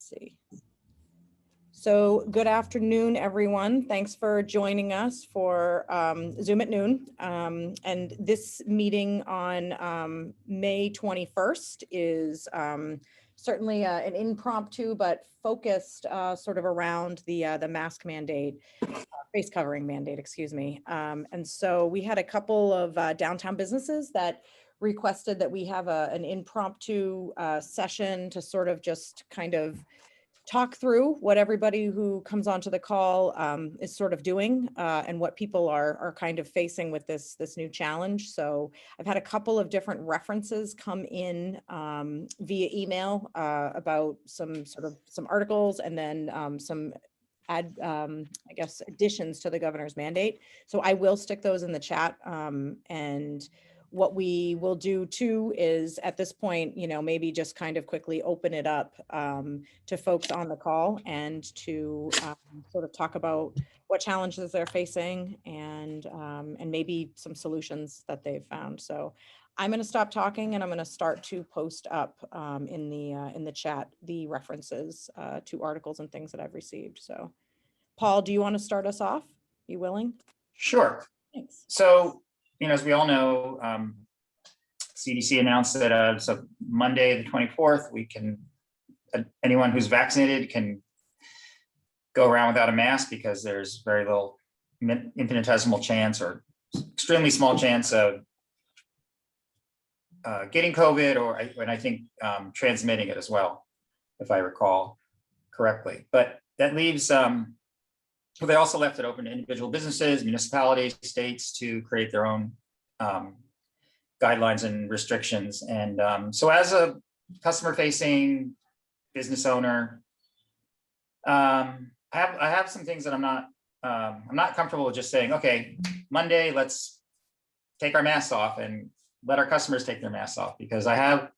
see. So good afternoon, everyone. Thanks for joining us for Zoom at noon. And this meeting on May 21st is certainly an impromptu but focused sort of around the mask mandate, face covering mandate, excuse me. And so we had a couple of downtown businesses that requested that we have an impromptu session to sort of just kind of talk through what everybody who comes onto the call is sort of doing and what people are kind of facing with this new challenge. So I've had a couple of different references come in via email about some articles and then some I guess additions to the governor's mandate. So I will stick those in the chat and what we will do too is at this point, maybe just kind of quickly open it up to folks on the call and to sort of talk about what challenges they're facing and maybe some solutions that they've found. So I'm going to stop talking and I'm going to start to post up in the chat the references to articles and things that I've received. So Paul, do you want to start us off? You willing? Sure. Thanks. So, as we all know, CDC announced that so Monday, the 24th, anyone who's vaccinated can go around without a mask because there's very little infinitesimal chance or extremely small chance of getting COVID and I think transmitting it as well, if I recall correctly. But that leaves, they also left it open to individual businesses, municipalities, states to create their own guidelines and restrictions. And so as a customer-facing business owner, I have some things that I'm not comfortable with just saying, okay, Monday, let's take our masks off and let our customers take their masks off, because I have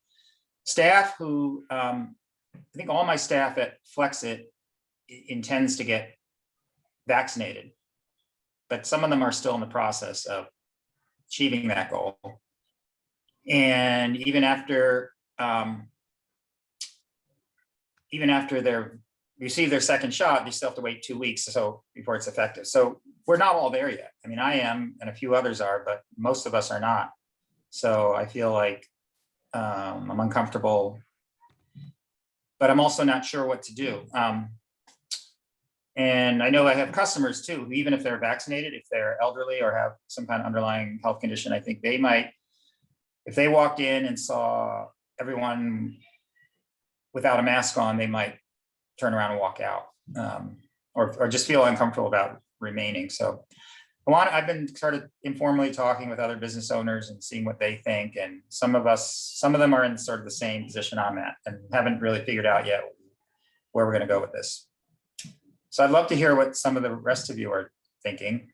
staff who, I think all my staff at Flexit intends to get vaccinated, but some of them are still in the process of achieving that goal. And even after they receive their second shot, they still have to wait 2 weeks before it's effective. So we're not all there yet. I mean, I am, and a few others are, but most of us are not. So I feel like I'm uncomfortable, but I'm also not sure what to do. And I know I have customers too, who even if they're vaccinated, if they're elderly or have some kind of underlying health condition, I think they might, if they walked in and saw everyone without a mask on, they might turn around and walk out, or just feel uncomfortable about remaining. So I've been sort of informally talking with other business owners and seeing what they think. And some of them are in sort of the same position I'm at and haven't really figured out yet where we're going to go with this. So I'd love to hear what some of the rest of you are thinking.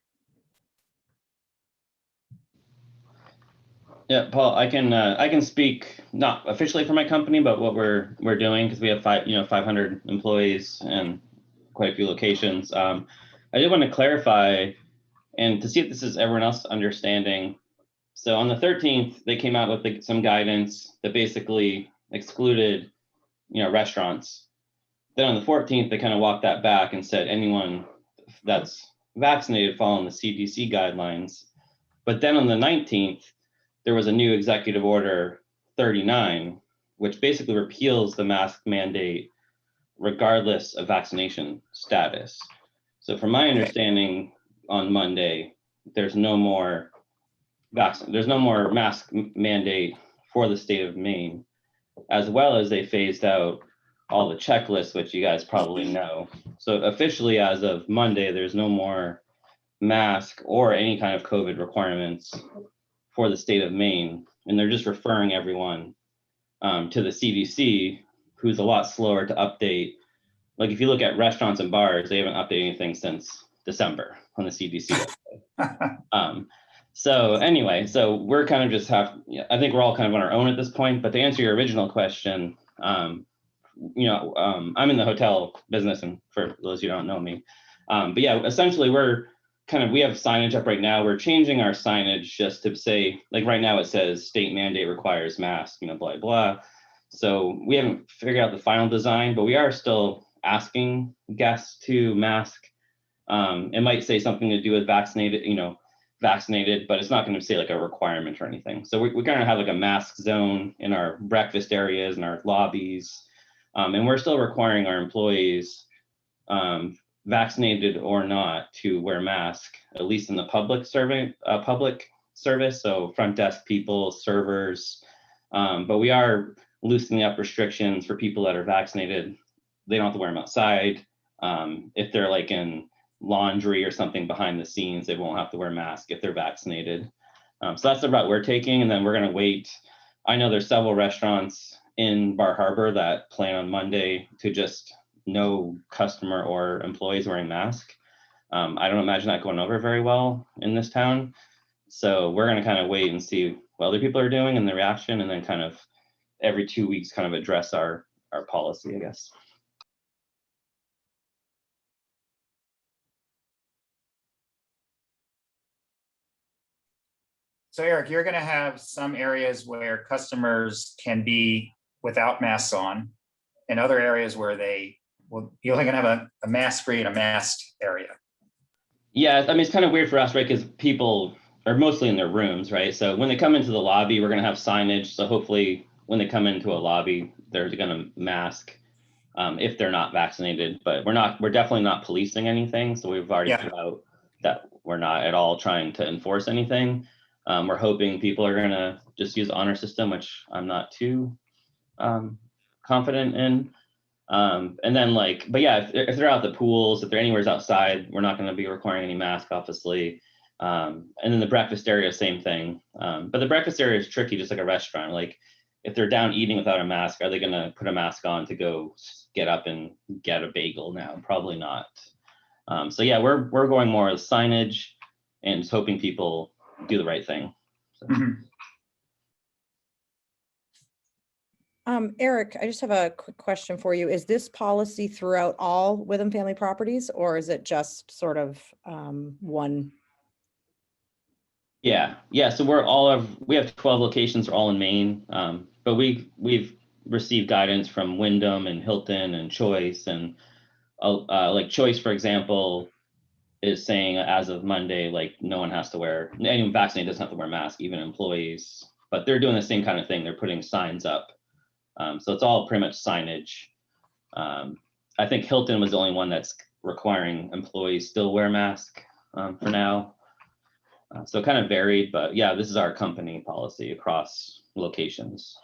Yeah, Paul, I can speak not officially for my company, but what we're doing, because we have 500 employees and quite a few locations. I did want to clarify and to see if this is everyone else understanding. So on the 13th, they came out with some guidance that basically excluded, restaurants. Then on the 14th, they kind of walked that back and said anyone that's vaccinated following the CDC guidelines. But then on the 19th, there was a new executive order 39, which basically repeals the mask mandate regardless of vaccination status. So from my understanding on Monday, there's no more mask mandate for the state of Maine, as well as they phased out all the checklists, which you guys probably know. So officially as of Monday, there's no more mask or any kind of COVID requirements for the state of Maine. And they're just referring everyone to the CDC, who's a lot slower to update. Like if you look at restaurants and bars, they haven't updated anything since December on the CDC website. So anyway, so we're kind of just I think we're all kind of on our own at this point, but to answer your original question, I'm in the hotel business, and for those who don't know me, but yeah, essentially we have signage up right now. We're changing our signage just to say, like right now it says state mandate requires masks, blah, blah. So we haven't figured out the final design, but we are still asking guests to mask. It might say something to do with vaccinated, vaccinated, but it's not going to say like a requirement or anything. So we're going to have like a mask zone in our breakfast areas and our lobbies. And we're still requiring our employees, vaccinated or not, to wear masks, at least in the public service. So front desk people, servers, but we are loosening up restrictions for people that are vaccinated. They don't have to wear them outside. If they're like in laundry or something behind the scenes, they won't have to wear a mask if they're vaccinated. So that's the route we're taking. And then we're going to wait. I know there's several restaurants in Bar Harbor that plan on Monday to just no customer or employees wearing masks. I don't imagine that going over very well in this town. So we're going to kind of wait and see what other people are doing and the reaction, and then kind of every 2 weeks kind of address our policy, I guess. So Eric, you're going to have some areas where customers can be without masks on, and other areas where you're only going to have a mask-free and a masked area. Yeah, I mean, it's kind of weird for us, right? Because people are mostly in their rooms, right? So when they come into the lobby, we're going to have signage. So hopefully when they come into a lobby, they're going to mask if they're not vaccinated. But we're definitely not policing anything. So we've already put out that we're not at all trying to enforce anything. We're hoping people are going to just use the honor system, which I'm not too confident in. And then but yeah, if they're out at the pools, if they're anywhere outside, we're not going to be requiring any mask, obviously. And then the breakfast area, same thing. But the breakfast area is tricky, just like a restaurant. Like if they're down eating without a mask, are they going to put a mask on to go get up and get a bagel now? Probably not. So yeah, we're going more as signage and just hoping people do the right thing. So. Mm-hmm. Eric, I just have a quick question for you. Is this policy throughout all Witham family properties, or is it just sort of one? Yeah. So we have 12 locations, all in Maine, but we've received guidance from Wyndham and Hilton and Choice, and like Choice, for example, is saying as of Monday, like no one has to wear, anyone vaccinated doesn't have to wear a mask, even employees, but they're doing the same kind of thing. They're putting signs up. So it's all pretty much signage. I think Hilton was the only one that's requiring employees still wear a mask for now. So it kind of varied, but yeah, this is our company policy across locations.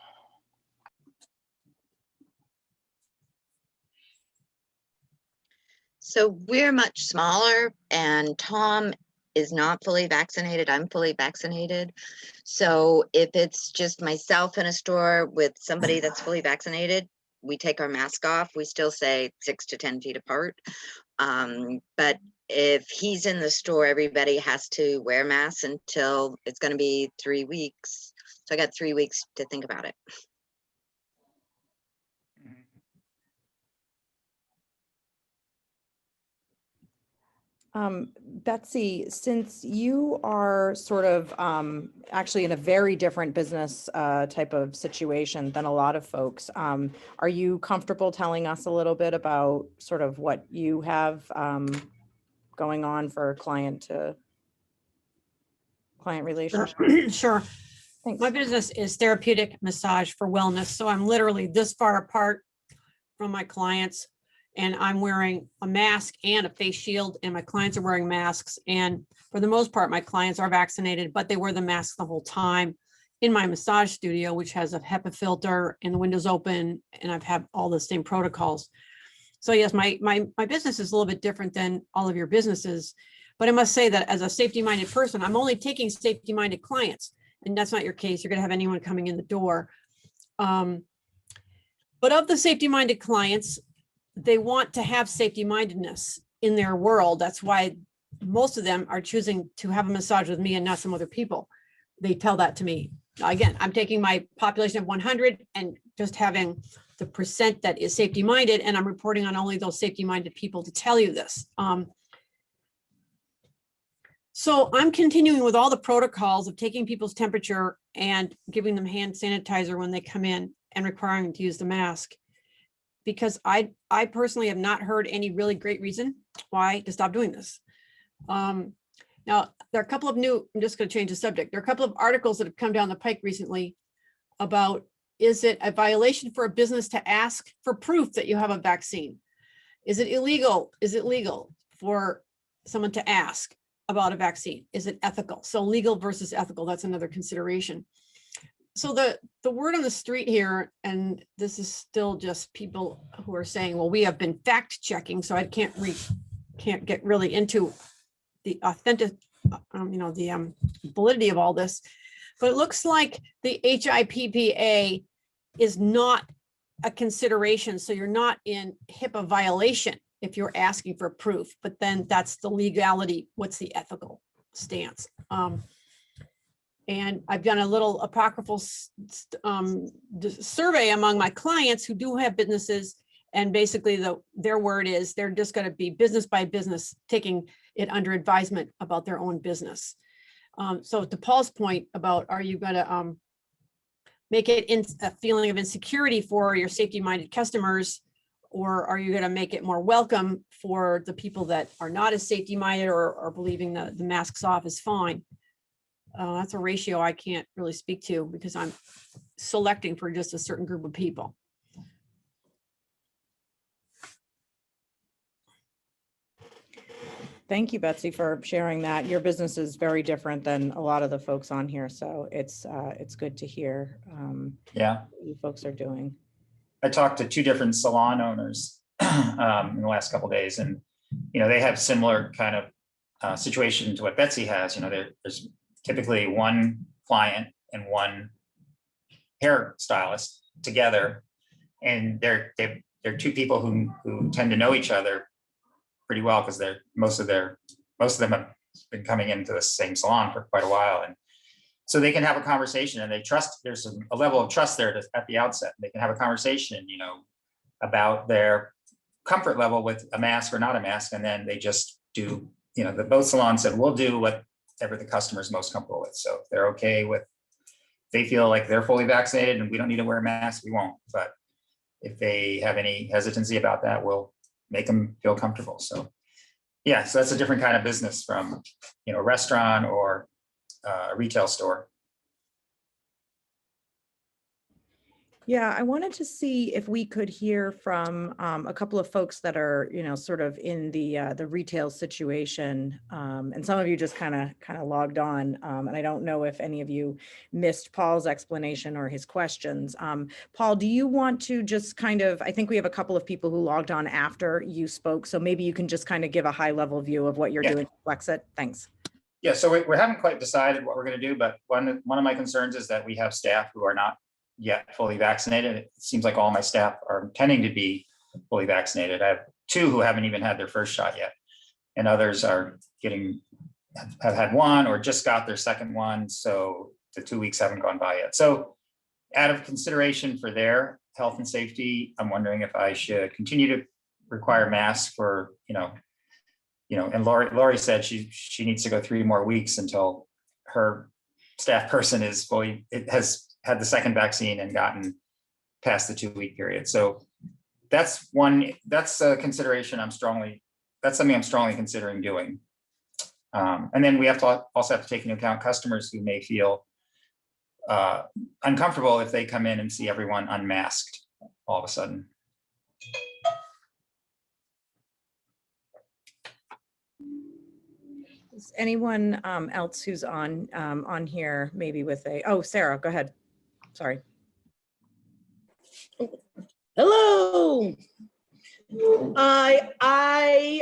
So we're much smaller, and Tom is not fully vaccinated. I'm fully vaccinated. So if it's just myself in a store with somebody that's fully vaccinated, we take our mask off. We still say 6 to 10 feet apart. But if he's in the store, everybody has to wear masks until it's going to be 3 weeks. So I got 3 weeks to think about it. Betsy, since you are sort of actually in a very different business type of situation than a lot of folks, are you comfortable telling us a little bit about sort of what you have going on for client relationship? Sure. Thanks. My business is therapeutic massage for wellness. So I'm literally this far apart from my clients, and I'm wearing a mask and a face shield, and my clients are wearing masks. And for the most part, my clients are vaccinated, but they wear the mask the whole time in my massage studio, which has a HEPA filter and the windows open, and I've had all the same protocols. So yes, my business is a little bit different than all of your businesses, but I must say that as a safety-minded person, I'm only taking safety-minded clients, and that's not your case. You're going to have anyone coming in the door. But of the safety-minded clients, they want to have safety-mindedness in their world. That's why most of them are choosing to have a massage with me and not some other people. They tell that to me. Again, I'm taking my population of 100 and just having the percent that is safety-minded, and I'm reporting on only those safety-minded people to tell you this. So I'm continuing with all the protocols of taking people's temperature and giving them hand sanitizer when they come in. and requiring them to use the mask. Because I personally have not heard any really great reason why to stop doing this. Now, there are a couple of I'm just going to change the subject. There are a couple of articles that have come down the pike recently about, is it a violation for a business to ask for proof that you have a vaccine? Is it illegal? Is it legal for someone to ask about a vaccine? Is it ethical? So legal versus ethical, that's another consideration. So the word on the street here, and this is still just people who are saying, well, we have been fact checking, so I can't get really into the authentic, the validity of all this. But it looks like the HIPAA is not a consideration. So you're not in HIPAA violation if you're asking for proof, but then that's the legality. What's the ethical stance? And I've done a little apocryphal survey among my clients who do have businesses. And basically their word is they're just going to be business by business, taking it under advisement about their own business. So to Paul's point about, are you going to make it a feeling of insecurity for your safety-minded customers, or are you going to make it more welcome for the people that are not as safety-minded or believing the masks off is fine? That's a ratio I can't really speak to because I'm selecting for just a certain group of people. Thank you, Betsy, for sharing that. Your business is very different than a lot of the folks on here, so it's good to hear Yeah, what you folks are doing. I talked to 2 different salon owners in the last couple of days, and they have similar kind of situation to what Betsy has. There's typically one client and one hairstylist together, and they're 2 people who tend to know each other pretty well because most of them have been coming into the same salon for quite a while, and so they can have a conversation, and they trust. There's a level of trust there at the outset. They can have a conversation, about their comfort level with a mask or not a mask, and then they just do. Both salons said we'll do whatever the customer is most comfortable with. So if they're okay with, they feel like they're fully vaccinated and we don't need to wear a mask, we won't. But if they have any hesitancy about that, we'll make them feel comfortable. So yeah, so that's a different kind of business from a restaurant or a retail store. Yeah, I wanted to see if we could hear from a couple of folks that are, sort of in the retail situation, and some of you just kind of logged on, and I don't know if any of you missed Paul's explanation or his questions. Paul, do you want to just I think we have a couple of people who logged on after you spoke, so maybe you can just kind of give a high level view of what you're doing to Flexit. Thanks. Yeah, so we haven't quite decided what we're going to do, but one of my concerns is that we have staff who are not yet fully vaccinated. It seems like all my staff are intending to be fully vaccinated. I have 2 who haven't even had their first shot yet, and others are have had one or just got their second one. So the 2 weeks haven't gone by yet. So out of consideration for their health and safety, I'm wondering if I should continue to require masks for, and Lori said she needs to go 3 more weeks until her staff person has had the second vaccine and gotten past the 2-week period. So that's a consideration that's something I'm strongly considering doing. And then we also have to take into account customers who may feel uncomfortable if they come in and see everyone unmasked all of a sudden. Is anyone else who's on here maybe with Sarah, go ahead. Sorry. Hello. I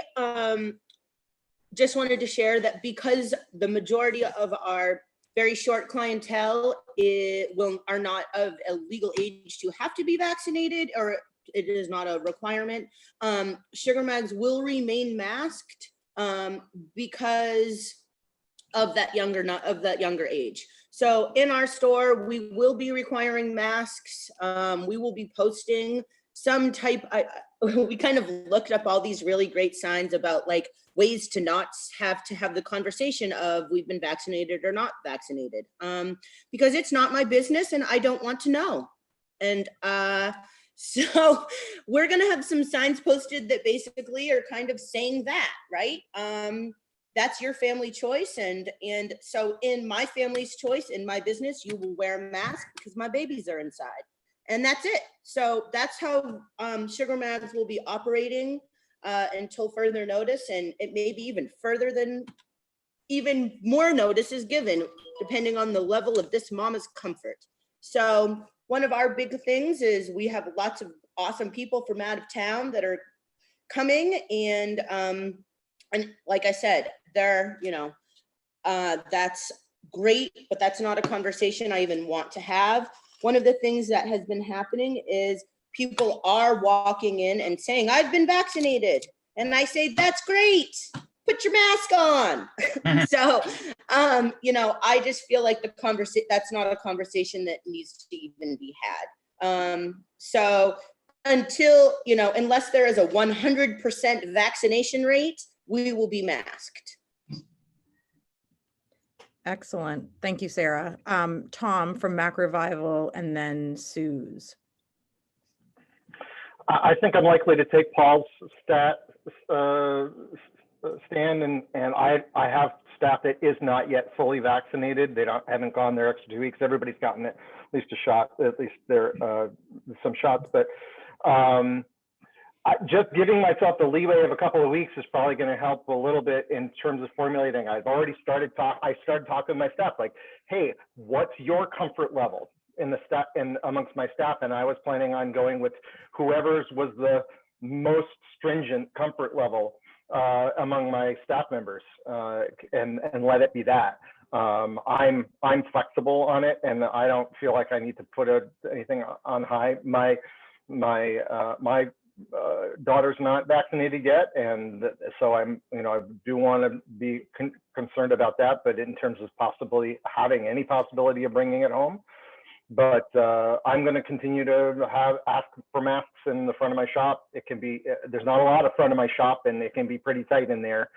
just wanted to share that because the majority of our very short clientele are not of a legal age to have to be vaccinated, or it is not a requirement, sugar mags will remain masked because of that younger age. So in our store, we will be requiring masks. We will be posting some type. We kind of looked up all these really great signs about like ways to not have to have the conversation of we've been vaccinated or not vaccinated, because it's not my business and I don't want to know. And so we're gonna have some signs posted that basically are kind of saying that, right? That's your family choice. And so in my family's choice, in my business, you will wear a mask because my babies are inside. And that's it. So that's how Sugar Mags will be operating until further notice. And it may be even further than, even more notice is given, depending on the level of this mama's comfort. So one of our big things is we have lots of awesome people from out of town that are coming. And like I said, they're, that's great, but that's not a conversation I even want to have. One of the things that has been happening is people are walking in and saying, I've been vaccinated. And I say, that's great. Put your mask on. So, I just feel like that's not a conversation that needs to even be had. So until, unless there is a 100% vaccination rate, we will be masked. Excellent. Thank you, Sarah. Tom from Mac Revival, and then Suze. I think I'm likely to take Paul's stand, and I have staff that is not yet fully vaccinated. They haven't gone their extra 2 weeks. Everybody's gotten at least a shot, at least some shots, but just giving myself the leeway of a couple of weeks is probably going to help a little bit in terms of formulating. I started talking to my staff, like, hey, what's your comfort level in the staff and amongst my staff? And I was planning on going with whoever's was the most stringent comfort level among my staff members, and let it be that. I'm flexible on it, and I don't feel like I need to put anything on high. My daughter's not vaccinated yet, and so I do want to be concerned about that. But in terms of possibly having any possibility of bringing it home, but I'm going to continue to ask for masks in the front of my shop. It can be, there's not a lot of front of my shop, and it can be pretty tight in there.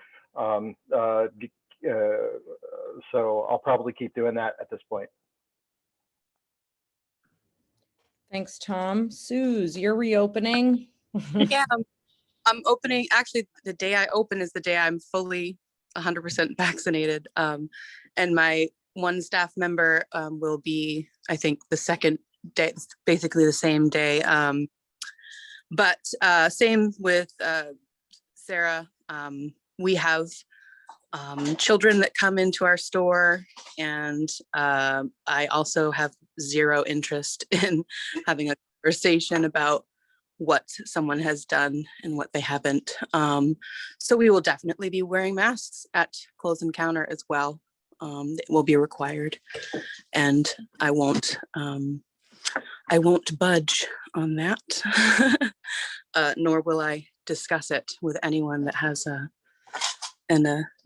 So I'll probably keep doing that at this point. Thanks, Tom. Suze, you're reopening. Yeah, I'm opening. Actually, the day I open is the day I'm fully 100% vaccinated. And my one staff member will be, I think, the second day, basically the same day. But same with Sarah. We have children that come into our store, and I also have zero interest in having a conversation about what someone has done and what they haven't. So we will definitely be wearing masks at close encounter as well. It will be required, and I won't budge on that, nor will I discuss it with anyone that has a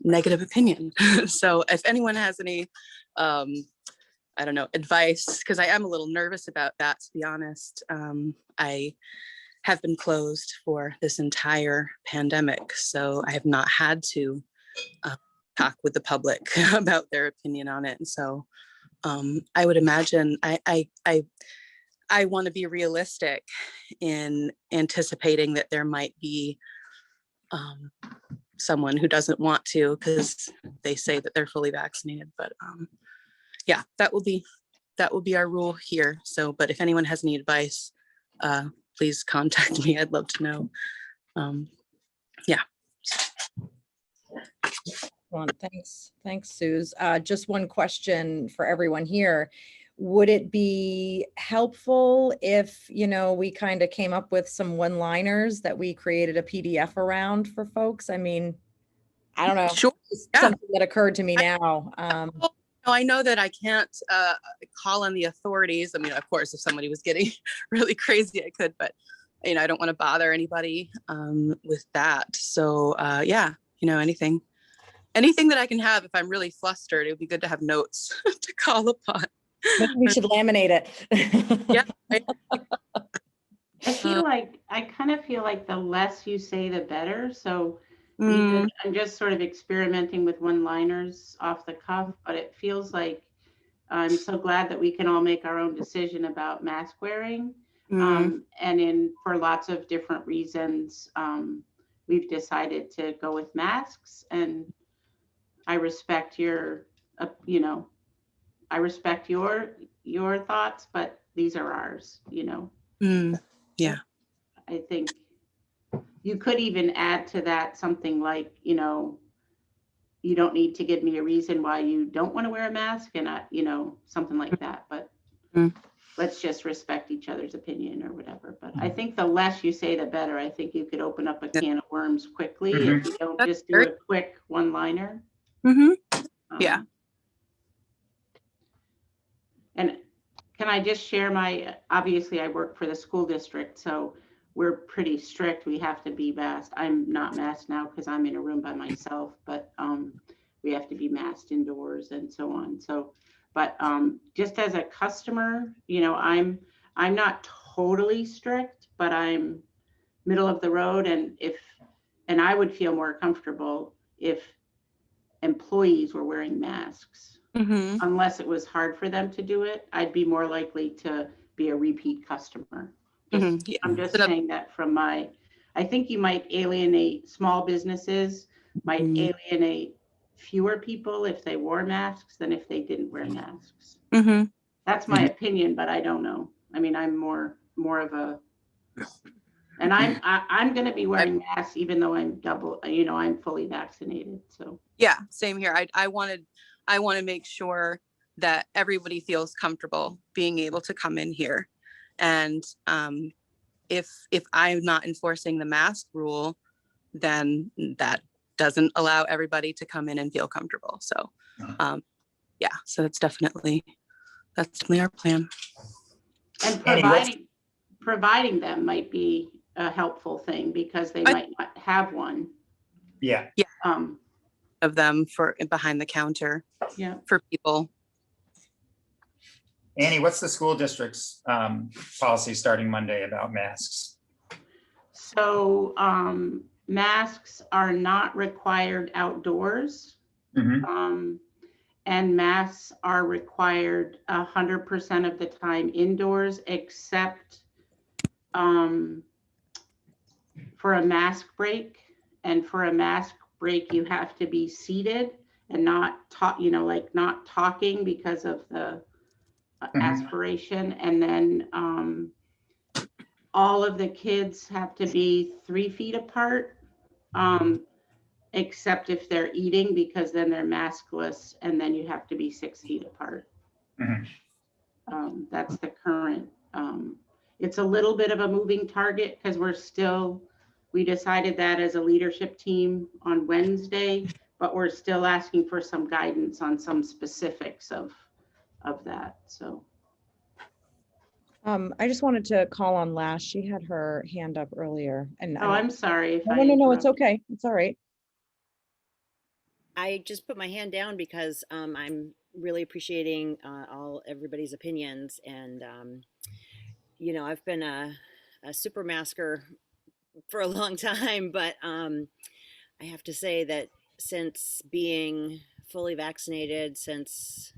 negative opinion. So if anyone has any, I don't know, advice, because I am a little nervous about that, to be honest. I have been closed for this entire pandemic, so I have not had to talk with the public about their opinion on it. And so I would imagine I want to be realistic in anticipating that there might be someone who doesn't want to because they say that they're fully vaccinated. But yeah, that will be our rule here. So, but if anyone has any advice, please contact me. I'd love to know. Yeah. Well, thanks, Suze. Just one question for everyone here. Would it be helpful if, we kind of came up with some one-liners that we created a PDF around for folks? I mean, I don't know. Sure. Yeah. Something that occurred to me now. I know that I can't call on the authorities. I mean, of course, if somebody was getting really crazy, I could, but I don't want to bother anybody with that. So yeah, anything that I can have if I'm really flustered, it would be good to have notes to call upon. Maybe we should laminate it. Yeah. I kind of feel like the less you say, the better. So I'm just sort of experimenting with one-liners off the cuff, but it feels like I'm so glad that we can all make our own decision about mask wearing. Mm, And for lots of different reasons, we've decided to go with masks, and I respect your, I respect your thoughts, but these are ours, mm, yeah. I think you could even add to that something like, you don't need to give me a reason why you don't want to wear a mask, and something like that, but Mm. let's just respect each other's opinion or whatever. But I think the less you say, the better. I think you could open up a Yeah. can of worms quickly Mhm. if you don't That's just do very- a quick one-liner. Mhm. Yeah. And can I just share obviously I work for the school district, so we're pretty strict. We have to be masked. I'm not masked now because I'm in a room by myself, but we have to be masked indoors and so on. So, but just as a customer, I'm not totally strict, but I'm middle of the road. And I would feel more comfortable if employees were wearing masks. Mhm. Unless it was hard for them to do it, I'd be more likely to be a repeat customer. Mhm. Yeah. I'm just But, saying that I think you might alienate small businesses, might Mhm. alienate fewer people if they wore masks than if they didn't wear masks. Mhm. That's my opinion, but I don't know. I mean, I'm more of a, and I'm going to be wearing masks even though I'm I'm fully vaccinated. So Yeah, same here. I want to make sure that everybody feels comfortable being able to come in here. And if I'm not enforcing the mask rule, then that doesn't allow everybody to come in and feel comfortable. So yeah, so that's definitely our plan. and Annie, what's- providing them might be a helpful thing because they I- might not have one. yeah, Of them for behind the counter Yeah. for people. Annie, what's the school district's policy starting Monday about masks? So masks are not required outdoors. Mhm. And masks are required 100% of the time indoors, except for a mask break. And for a mask break, you have to be seated and not not talking because of the aspiration. And then all of the kids have to be 3 feet apart, except if they're eating, because then they're maskless, and then you have to be 6 feet apart. Mhm. That's the current. It's a little bit of a moving target because we decided that as a leadership team on Wednesday, but we're still asking for some guidance on some specifics of that. So. I just wanted to call on Lash. She had her hand up earlier and Oh, I'm sorry if I no, it's interrupted. okay. It's all right. I just put my hand down because I'm really appreciating everybody's opinions, and I've been a super masker for a long time, but I have to say that since being fully vaccinated since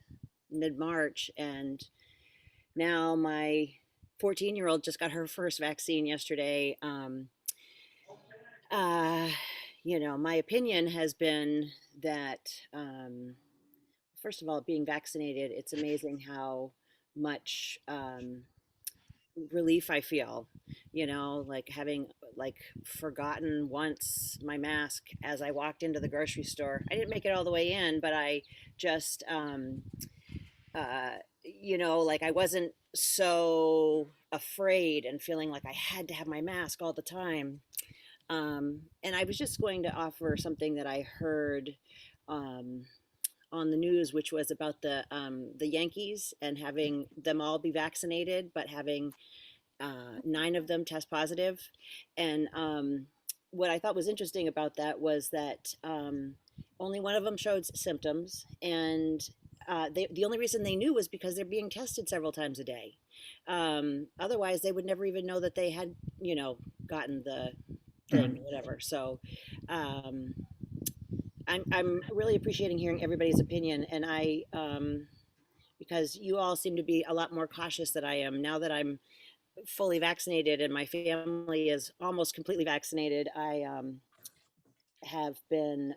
mid-March, and now my 14-year-old just got her first vaccine yesterday. My opinion has been that, first of all, being vaccinated, it's amazing how much relief I feel, like having forgotten once my mask as I walked into the grocery store. I didn't make it all the way in, but I just, like I wasn't so afraid and feeling like I had to have my mask all the time. And I was just going to offer something that I heard on the news, which was about the Yankees and having them all be vaccinated, but having 9 of them test positive. And what I thought was interesting about that was that only one of them showed symptoms, and the only reason they knew was because they're being tested several times a day. Otherwise, they would never even know that they had, gotten the thing, whatever. So I'm really appreciating hearing everybody's opinion, and I because you all seem to be a lot more cautious than I am. Now that I'm fully vaccinated and my family is almost completely vaccinated, I have been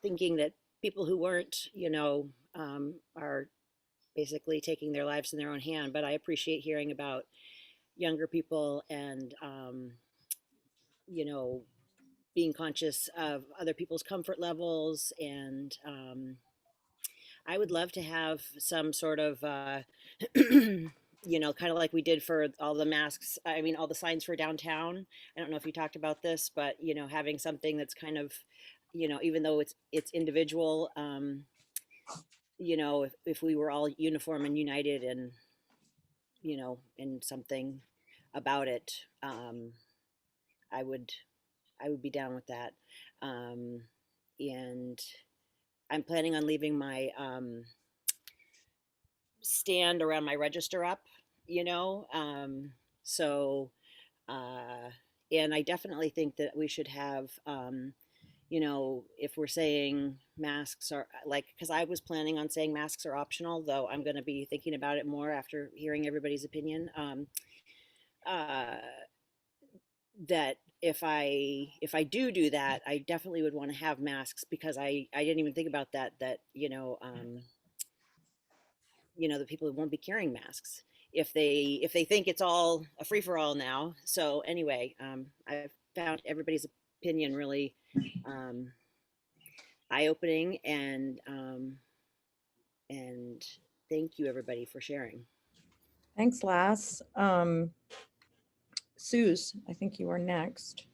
thinking that people who weren't, are basically taking their lives in their own hand. But I appreciate hearing about younger people and, being conscious of other people's comfort levels. And I would love to have some sort of, kind of like we did for all the masks. I mean, all the signs for downtown. I don't know if you talked about this, but, having something that's kind of, even though it's individual, if we were all uniform and united and, in something about it, I would be down with that. And I'm planning on leaving my stand around my register up, so and I definitely think that we should have, if we're saying masks are like, because I was planning on saying masks are optional, though I'm going to be thinking about it more after hearing everybody's opinion. That if I do that, I definitely would want to have masks, because I didn't even think about that the people won't be carrying masks if they think it's all a free for all now. So anyway, I've found everybody's opinion really eye-opening, and thank you everybody for sharing. Thanks, Lass. Suze, I think you are next.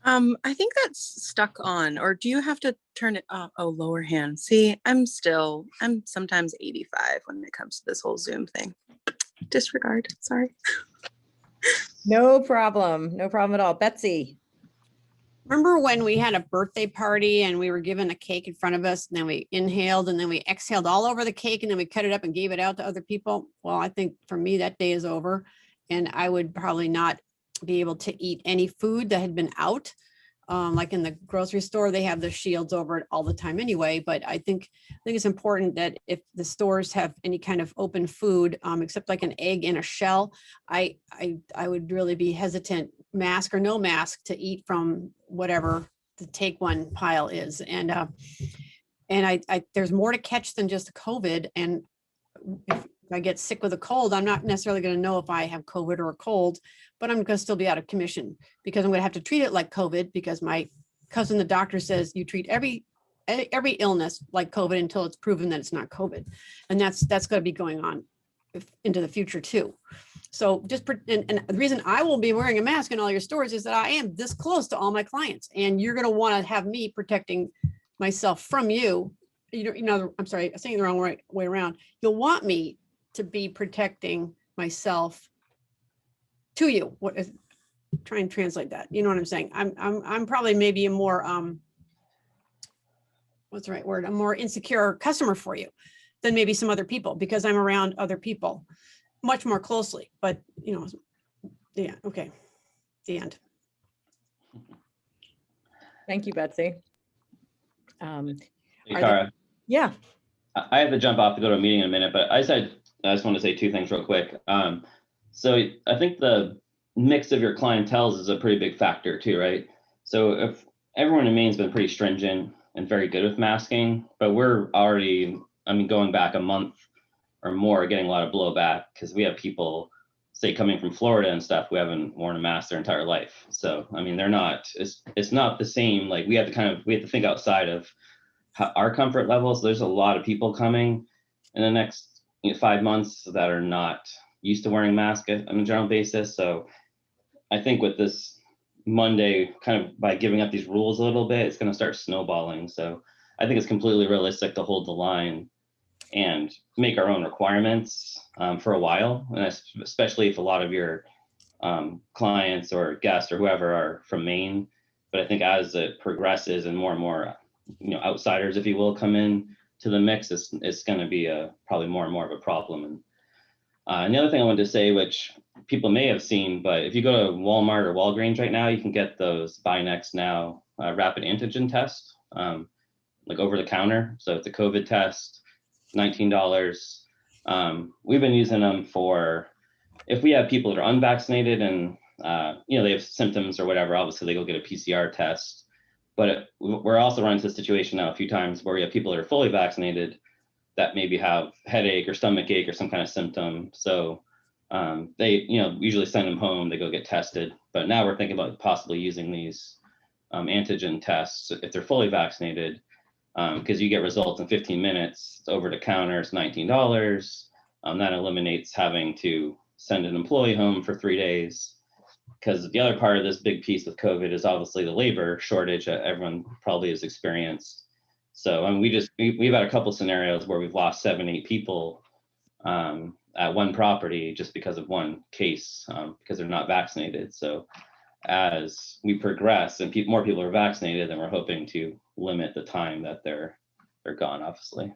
I think that's stuck on, or do you have to turn it off? Oh, lower hand. See, I'm sometimes 85 when it comes to this whole Zoom thing. Disregard, sorry. No problem. No problem at all. Betsy. Remember when we had a birthday party and we were given a cake in front of us, and then we inhaled and then we exhaled all over the cake, and then we cut it up and gave it out to other people? Well, I think for me that day is over, and I would probably not be able to eat any food that had been out. Like in the grocery store, they have the shields over it all the time anyway. But I think it's important that if the stores have any kind of open food, except like an egg in a shell, I would really be hesitant, mask or no mask, to eat from whatever the take one pile is. And I there's more to catch than just COVID. And if I get sick with a cold, I'm not necessarily going to know if I have COVID or a cold, but I'm going to still be out of commission, because I'm going to have to treat it like COVID, because my cousin, the doctor, says you treat every illness like COVID until it's proven that it's not COVID. And that's going to be going on into the future too. So and the reason I will be wearing a mask in all your stores is that I am this close to all my clients, and you're going to want to have me protecting myself from you. I'm sorry, I'm saying the wrong way around. You'll want me to be protecting myself to you. Try and translate that. You know what I'm saying? I'm probably maybe a more what's the right word? A more insecure customer for you than maybe some other people, because I'm around other people much more closely. But yeah, okay. The end. Thank you, Betsy. Hey, Cara, Yeah. I have to jump off to go to a meeting in a minute, but I just want to say two things real quick. So I think the mix of your clientele is a pretty big factor too, right? So if everyone in Maine's been pretty stringent and very good with masking, but we're already, going back a month or more, getting a lot of blowback, because we have people, say, coming from Florida and stuff, who haven't worn a mask their entire life. So, they're not, it's not the same. Like we have to think outside of our comfort levels. There's a lot of people coming in the next 5 months that are not used to wearing masks on a general basis. So I think with this Monday, kind of by giving up these rules a little bit, it's going to start snowballing. So I think it's completely realistic to hold the line and make our own requirements for a while, and especially if a lot of your clients or guests or whoever are from Maine. But I think as it progresses and more outsiders, if you will, come in to the mix, it's going to be probably more and more of a problem. And the other thing I wanted to say, which people may have seen, but if you go to Walmart or Walgreens right now, you can get those buy next now rapid antigen test. like over the counter. So it's a COVID test, $19. We've been using them for, if we have people that are unvaccinated and they have symptoms or whatever, obviously they go get a PCR test. But we're also running into a situation now a few times where we have people that are fully vaccinated that maybe have headache or stomach ache or some kind of symptom. So they, usually send them home, they go get tested. But now we're thinking about possibly using these antigen tests if they're fully vaccinated, because you get results in 15 minutes. It's over the counter, it's $19. That eliminates having to send an employee home for 3 days. Because the other part of this big piece with COVID is obviously the labor shortage that everyone probably has experienced. So we've had a couple scenarios where we've lost 7-8 people at one property just because of one case, because they're not vaccinated. So as we progress and more people are vaccinated, then we're hoping to limit the time that they're gone, obviously.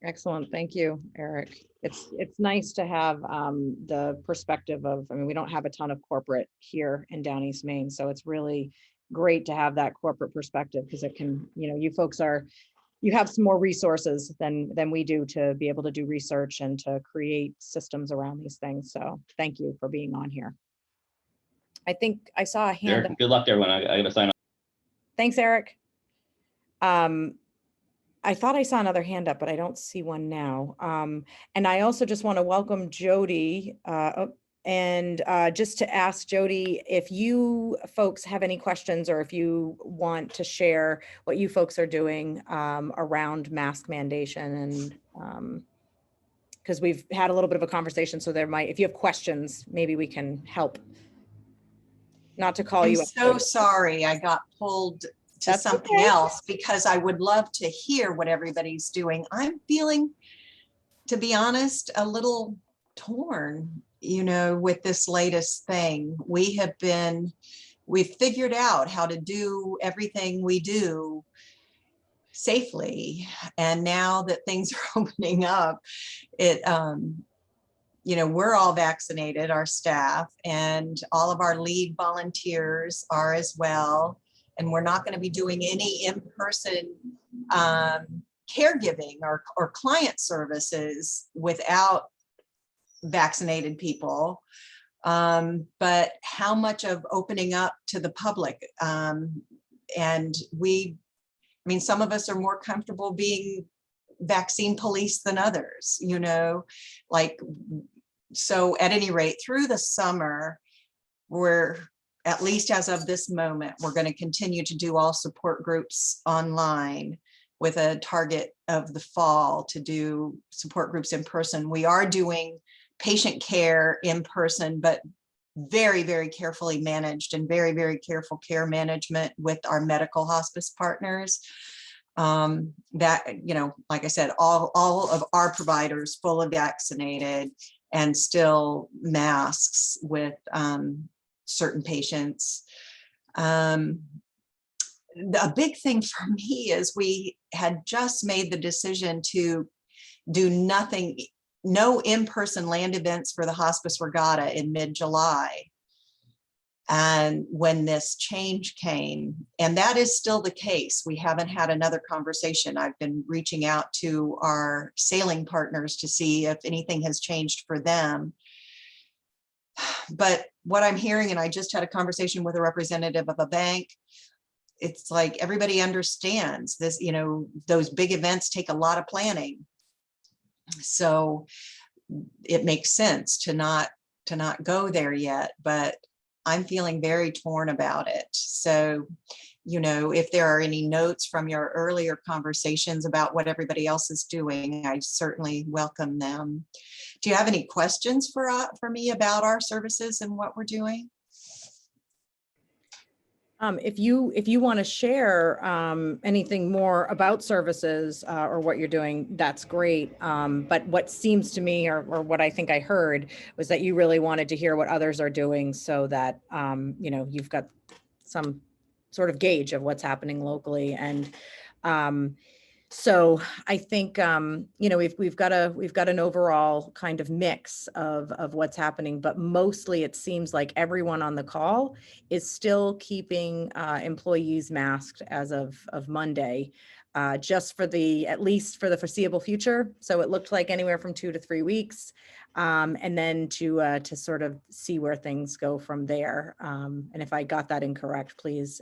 Excellent. Thank you, Eric. It's nice to have the perspective of, we don't have a ton of corporate here in Down East Maine, so it's really great to have that corporate perspective, because it can, you folks you have some more resources than we do to be able to do research and to create systems around these things. So thank you for being on here. I think I saw a hand. Sure. Good luck to everyone. I gotta sign off. Thanks, Eric. I thought I saw another hand up, but I don't see one now. And I also just want to welcome Jody and just to ask Jody, if you folks have any questions or if you want to share what you folks are doing around mask mandation, and because we've had a little bit of a conversation, so if you have questions, maybe we can help. Not to call you. I'm so sorry I got pulled to That's something okay. else, because I would love to hear what everybody's doing. I'm feeling, to be honest, a little torn, with this latest thing. We've figured out how to do everything we do safely. And now that things are opening up, we're all vaccinated, our staff, and all of our lead volunteers are as well. And we're not going to be doing any in-person caregiving or client services without vaccinated people. But how much of opening up to the public? And some of us are more comfortable being vaccine police than others, so at any rate, through the summer, we're, at least as of this moment, we're going to continue to do all support groups online, with a target of the fall to do support groups in person. We are doing patient care in person, but very, very carefully managed, and very, very careful care management with our medical hospice partners. That, like I said, all of our providers fully vaccinated, and still masks with certain patients. A big thing for me is we had just made the decision to do no in-person land events for the Hospice Regatta in mid-July. And when this change came, and that is still the case, we haven't had another conversation. I've been reaching out to our sailing partners to see if anything has changed for them. But what I'm hearing, and I just had a conversation with a representative of a bank, it's like everybody understands this, those big events take a lot of planning. So it makes sense to not go there yet, but I'm feeling very torn about it. So, if there are any notes from your earlier conversations about what everybody else is doing, I certainly welcome them. Do you have any questions for me about our services and what we're doing? If you want to share anything more about services or what you're doing, that's great. But what seems to me, or what I think I heard, was that you really wanted to hear what others are doing, so that you've got some sort of gauge of what's happening locally. And So I think, you know, we've got an overall kind of mix of what's happening, but mostly it seems like everyone on the call is still keeping employees masked as of Monday, just for at least for the foreseeable future. So it looked like anywhere from 2 to 3 weeks, and then to sort of see where things go from there. And if I got that incorrect, please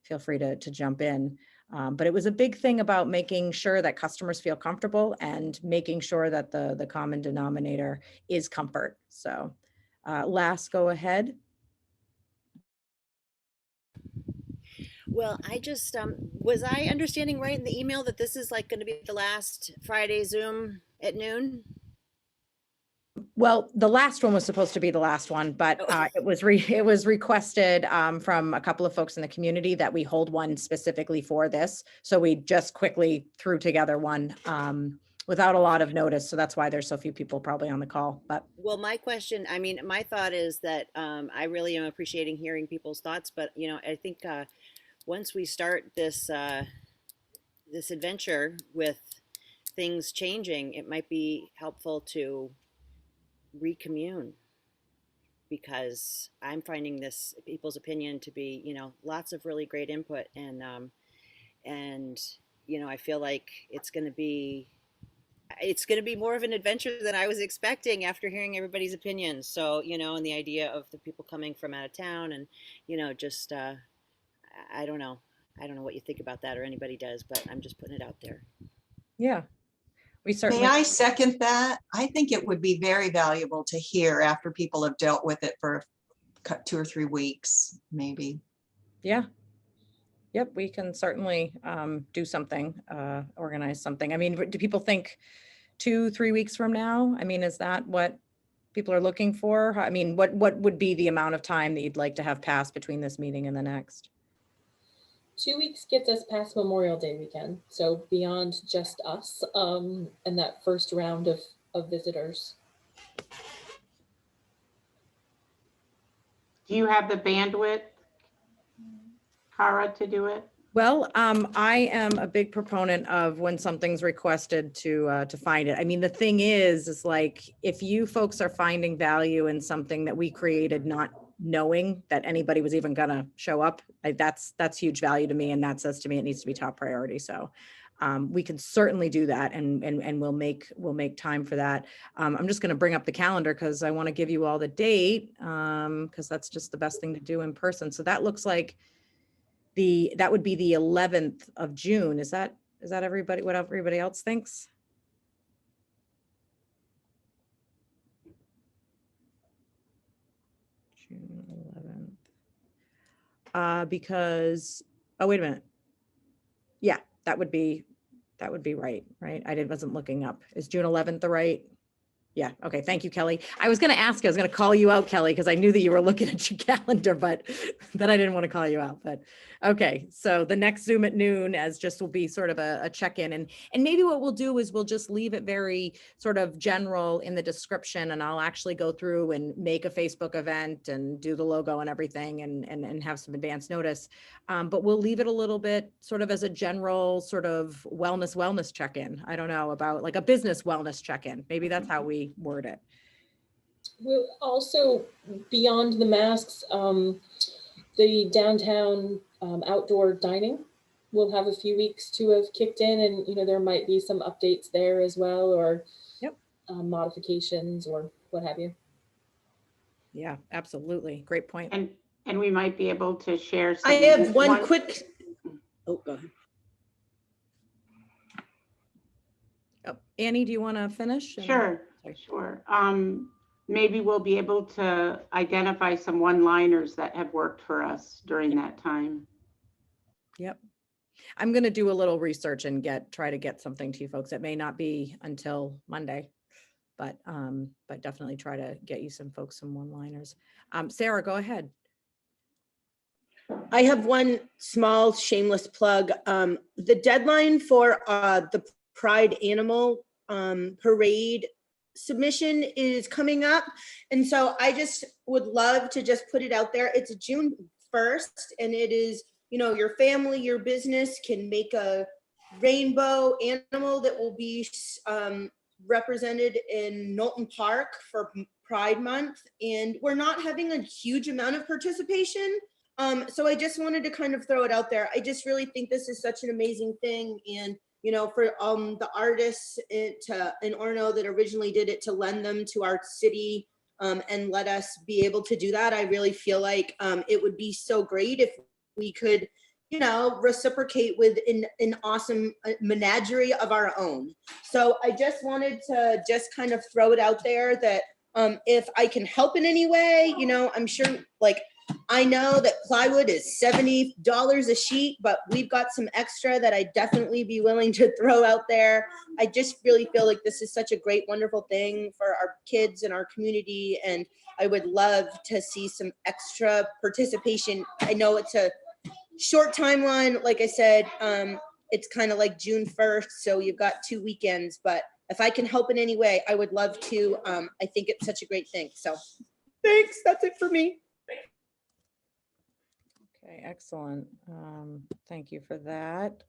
feel free to jump in. But it was a big thing about making sure that customers feel comfortable and making sure that the common denominator is comfort. So last, go ahead. Well, I just, was I understanding right in the email that this is like going to be the last Friday Zoom at noon? Well, the last one was supposed to be the last one, but it was requested from a couple of folks in the community that we hold one specifically for this. So we just quickly threw together one without a lot of notice. So that's why there's so few people probably on the call. But Well, my question, I mean, my thought is that I really am appreciating hearing people's thoughts, but you know, I think once we start this this adventure with things changing, it might be helpful to recommune, because I'm finding this people's opinion to be, you know, lots of really great input, and you know, I feel like it's going to be more of an adventure than I was expecting after hearing everybody's opinions. So, you know, and the idea of the people coming from out of town, and you know, just I don't know what you think about that, or anybody does, but I'm just putting it out there. yeah, we certainly. May I second that? I think it would be very valuable to hear after people have dealt with it for 2 or 3 weeks, maybe. Yeah. Yep, we can certainly do something, organize something. I mean, do people think 2-3 weeks from now? I mean, is that what people are looking for? I mean, what would be the amount of time that you'd like to have passed between this meeting and the next? 2 weeks gets us past Memorial Day weekend, so beyond just us and that first round of visitors. Do you have the bandwidth, Cara, to do it? Well, I am a big proponent of when something's requested to find it. I mean, the thing is like, if you folks are finding value in something that we created, not knowing that anybody was even gonna show up, that's huge value to me, and that says to me it needs to be top priority. So we can certainly do that, and we'll make time for that. I'm just going to bring up the calendar because I want to give you all the date, because that's just the best thing to do in person. So that looks like that would be the 11th of June. Is that everybody, what everybody else thinks? June 11th. Because, oh, wait a minute. Yeah, that would be right. I wasn't looking up. Is June 11th the right? Yeah. Okay. Thank you, Kelly. I was going to ask, I was going to call you out, Kelly, because I knew that you were looking at your calendar, but then I didn't want to call you out. But okay. So the next Zoom at noon will be sort of a check-in, and maybe what we'll do is we'll just leave it very sort of general in the description, and I'll actually go through and make a Facebook event and do the logo and everything, and have some advance notice. But we'll leave it a little bit sort of as a general sort of wellness check-in. I don't know, about like a business wellness check-in. Maybe that's how we word it. We'll also, beyond the masks, the downtown outdoor dining will have a few weeks to have kicked in, and you know, there might be some updates there as well, or modifications or what have you. Yeah, absolutely. Great point. And we might be able to share some. I have one quick. Oh, go ahead. Oh, Annie, do you want to finish? Sure. Maybe we'll be able to identify some one-liners that have worked for us during that time. Yep. I'm going to do a little research and try to get something to you folks. It may not be until Monday, but definitely try to get you some one-liners. Sarah, go ahead. I have one small shameless plug. The deadline for the Pride Animal Parade submission is coming up, and so I just would love to just put it out there. It's June 1st, and it is, you know, your family, your business can make a rainbow animal that will be represented in Knowlton Park for Pride Month, and we're not having a huge amount of participation. So I just wanted to kind of throw it out there. I just really think this is such an amazing thing, and you know, for the artists in Orono that originally did it, to lend them to our city and let us be able to do that. I really feel like it would be so great if we could, you know, reciprocate with an awesome menagerie of our own. So I just wanted to just kind of throw it out there that if I can help in any way, you know, I'm sure, like, I know that plywood is $70 a sheet, but we've got some extra that I'd definitely be willing to throw out there. I just really feel like this is such a great, wonderful thing for our kids and our community. And I would love to see some extra participation. I know it's a short timeline. Like I said, it's kind of like June 1st. So you've got 2 weekends, but if I can help in any way, I would love to. I think it's such a great thing. So thanks. That's it for me. Okay, excellent. Thank you for that.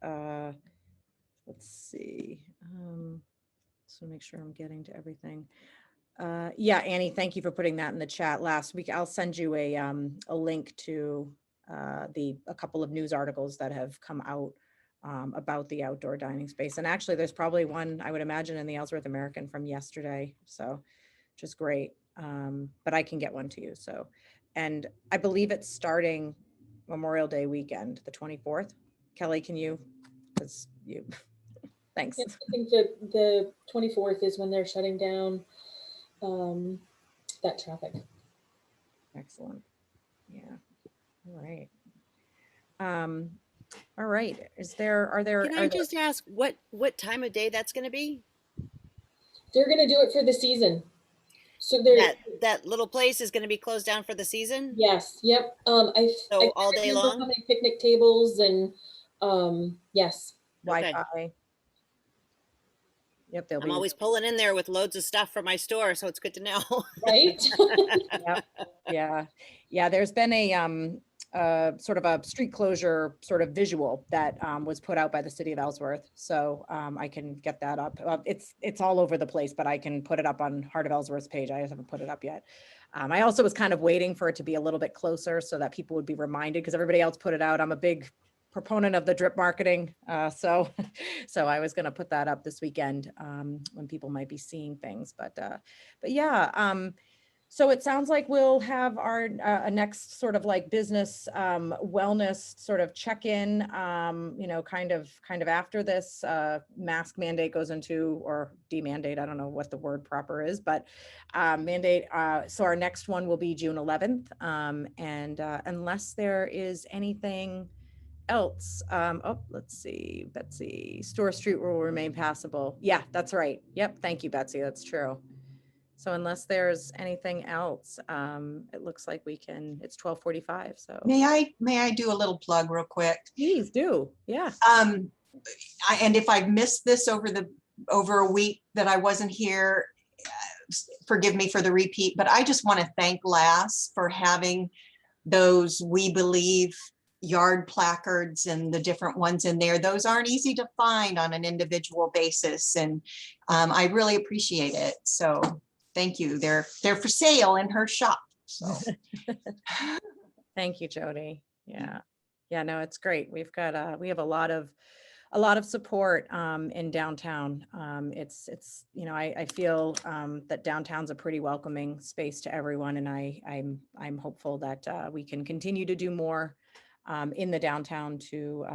Let's see. So make sure I'm getting to everything. Yeah, Annie, thank you for putting that in the chat last week. I'll send you a link to a couple of news articles that have come out about the outdoor dining space. And actually, there's probably one, I would imagine, in the Ellsworth American from yesterday. So just great. But I can get one to you. So, and I believe it's starting Memorial Day weekend, the 24th. Kelly, can you, because you, thanks. Yeah, I think that the 24th is when they're shutting down that traffic. Excellent. Yeah. All right. All right. Can I just ask what time of day that's going to be? They're going to do it for the season. So they're that little place is going to be closed down for the season? Yes. Yep. I all day long? How many picnic tables and yes. Wi-Fi. Okay. Yep, I'm always pulling in there with loads of stuff for my store, so it's good to know. Right? Yep. Yeah. There's been a sort of a street closure sort of visual that was put out by the city of Ellsworth. So I can get that up. It's all over the place, but I can put it up on Heart of Ellsworth's page. I just haven't put it up yet. I also was kind of waiting for it to be a little bit closer so that people would be reminded, because everybody else put it out. I'm a big proponent of the drip marketing. So I was going to put that up this weekend when people might be seeing things, but yeah. So it sounds like we'll have our next sort of like business wellness sort of check-in, you know, kind of after this mask mandate goes into, or demandate, I don't know what the word proper is, but mandate. So our next one will be June 11th. And unless there is anything else, let's see, Betsy, Store Street will remain passable. Yeah, that's right. Yep. Thank you, Betsy. That's true. So unless there's anything else, it looks like we can, it's 12:45. So may I do a little plug real quick? Please do. Yeah. And if I've missed this over a week that I wasn't here, forgive me for the repeat, but I just want to thank LAS for having those We Believe yard placards and the different ones in there. Those aren't easy to find on an individual basis. And I really appreciate it. So thank you. They're for sale in her shop. So thank you, Jody. Yeah. Yeah, no, it's great. We've got, we have a lot of support in downtown. It's, you know, I feel that downtown's a pretty welcoming space to everyone. And I'm hopeful that we can continue to do more in the downtown to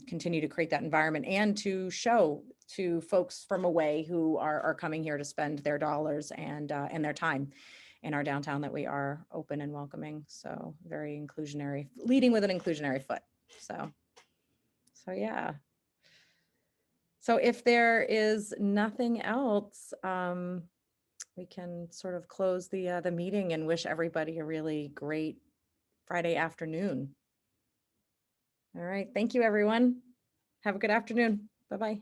continue to create that environment and to show to folks from away who are coming here to spend their dollars and their time in our downtown that we are open and welcoming. So very inclusionary, leading with an inclusionary foot. So yeah. So if there is nothing else, we can sort of close the meeting and wish everybody a really great Friday afternoon. All right. Thank you, everyone. Have a good afternoon. Bye-bye.